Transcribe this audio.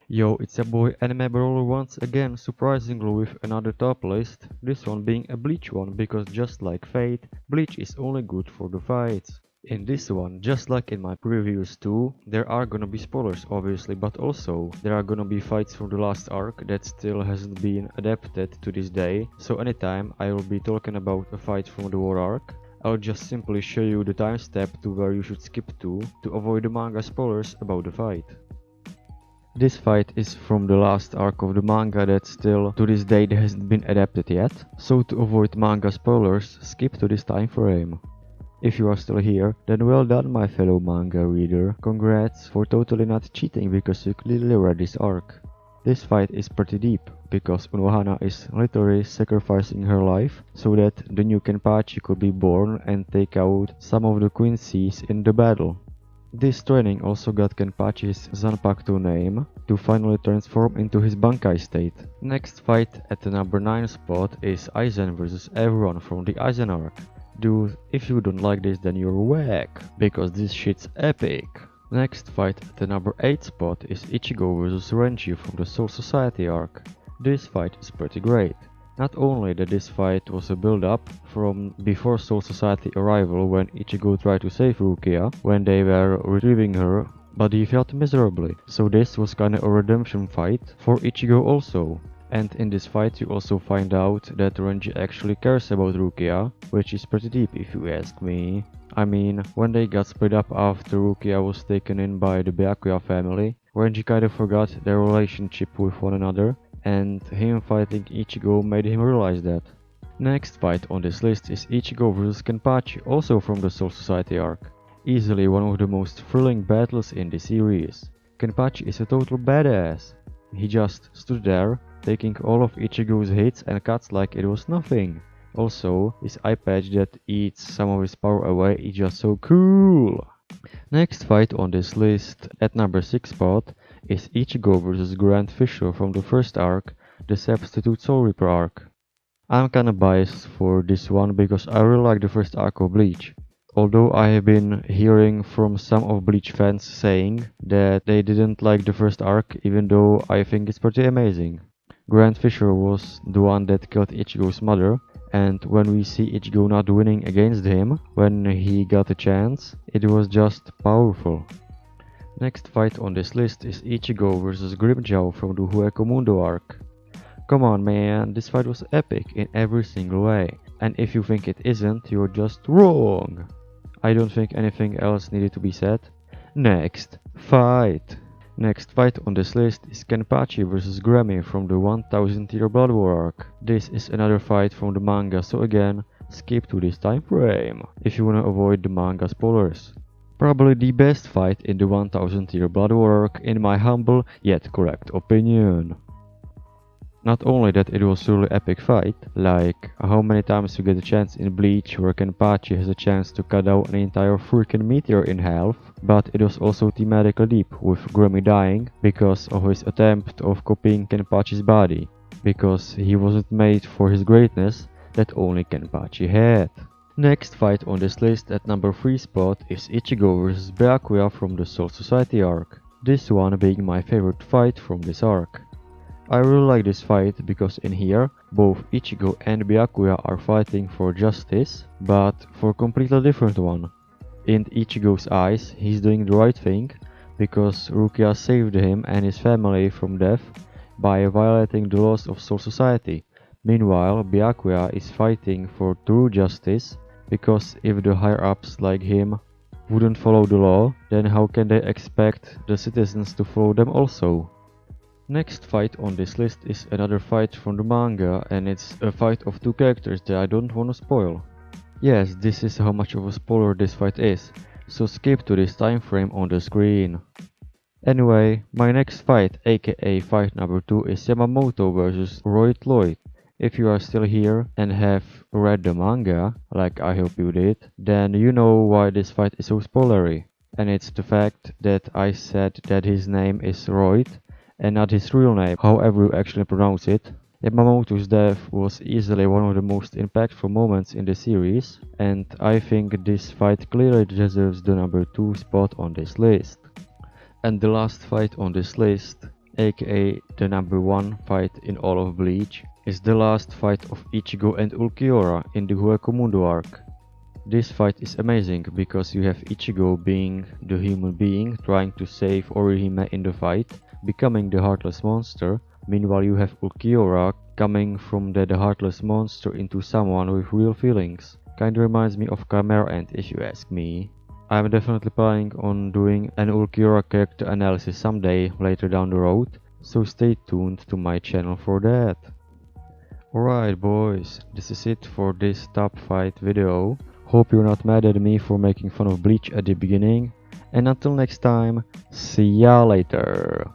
Yo, it's your boy Anime Brawler once again, surprisingly with another top list, this one being a Bleach one because just like Fate, Bleach is only good for the fights. In this one, just like in my previous two, there are gonna be spoilers obviously, but also there are gonna be fights from the last arc that still hasn't been adapted to this day, so anytime I will be talking about a fight from the war arc, I'll just simply show you the timestamp to where you should skip to avoid the manga spoilers about the fight. This fight is from the last arc of the manga that still to this day hasn't been adapted yet, so to avoid manga spoilers, skip to this time frame. If you are still here, then well done my fellow manga reader, congrats for totally not cheating because you clearly read this arc. This fight is pretty deep, because Unohana is literally sacrificing her life so that the new Kenpachi could be born and take out some of the Quincy's in the battle. This training also got Kenpachi's Zanpakuto name to finally transform into his Bankai state. Next fight at the number 9 spot is Aizen vs everyone from the Aizen arc. Dude, if you don't like this then you're whack, because this shit's epic. Next fight at the number 8 spot is Ichigo vs Renji from the Soul Society arc. This fight is pretty great. Not only that this fight was a build-up from before Soul Society arrival when Ichigo tried to save Rukia when they were retrieving her, but he failed miserably, so this was kinda a redemption fight for Ichigo also. And in this fight you also find out that Renji actually cares about Rukia, which is pretty deep if you ask me. I mean, when they got split up after Rukia was taken in by the Byakuya family, Renji kinda forgot their relationship with one another, and him fighting Ichigo made him realize that. Next fight on this list is Ichigo vs Kenpachi, also from the Soul Society arc. Easily one of the most thrilling battles in the series. Kenpachi is a total badass. He just stood there, taking all of Ichigo's hits and cuts like it was nothing. Also, his eye patch that eats some of his power away is just so cool. Next fight on this list, at number 6 spot, is Ichigo vs Grand Fisher from the first arc, the Substitute Soul Reaper arc. I'm kinda biased for this one because I really like the first arc of Bleach. Although I have been hearing from some of Bleach fans saying that they didn't like the first arc even though I think it's pretty amazing. Grand Fisher was the one that killed Ichigo's mother, and when we see Ichigo not winning against him when he got a chance, it was just powerful. Next fight on this list is Ichigo vs Grimmjow from the Hueco Mundo arc. Come on man, this fight was epic in every single way, and if you think it isn't, you're just wrong. I don't think anything else needed to be said. Next fight. Next fight on this list is Kenpachi vs Grammy from the 1000 Year Blood War arc. This is another fight from the manga, so again, skip to this time frame if you wanna avoid the manga spoilers. Probably the best fight in the 1000 Year Blood War arc in my humble yet correct opinion. Not only that it was a really epic fight, like how many times you get a chance in Bleach where Kenpachi has a chance to cut out an entire freaking meteor in half, but it was also thematically deep with Grammy dying because of his attempt of copying Kenpachi's body, because he wasn't made for his greatness that only Kenpachi had. Next fight on this list at number 3 spot is Ichigo vs Byakuya from the Soul Society arc, this one being my favorite fight from this arc. I really like this fight because in here, both Ichigo and Byakuya are fighting for justice, but for a completely different one. In Ichigo's eyes, he's doing the right thing, because Rukia saved him and his family from death by violating the laws of Soul Society. Meanwhile, Byakuya is fighting for true justice, because if the higher-ups like him wouldn't follow the law, then how can they expect the citizens to follow them also? Next fight on this list is another fight from the manga, and it's a fight of two characters that I don't wanna spoil. Yes, this is how much of a spoiler this fight is, so skip to this time frame on the screen. Anyway, my next fight, aka fight number 2, is Yamamoto vs Roy Lloyd. If you are still here and have read the manga, like I hope you did, then you know why this fight is so spoilery. And it's the fact that I said that his name is Royd, and not his real name, however you actually pronounce it. Yamamoto's death was easily one of the most impactful moments in the series, and I think this fight clearly deserves the number 2 spot on this list. And the last fight on this list aka the #1 fight in all of Bleach, is the last fight of Ichigo and Ulquiorra in the Hueco arc. This fight is amazing because you have Ichigo being the human being trying to save Orihime in the fight, becoming the heartless monster. Meanwhile you have Ulquiorra coming from the heartless monster into someone with real feelings. Kinda reminds me of Chimera Ant if you ask me. I'm definitely planning on doing an Ulquiorra character analysis someday later down the road, so stay tuned to my channel for that. Alright boys, this is it for this top fight video. Hope you're not mad at me for making fun of Bleach at the beginning, and until next time, see ya later.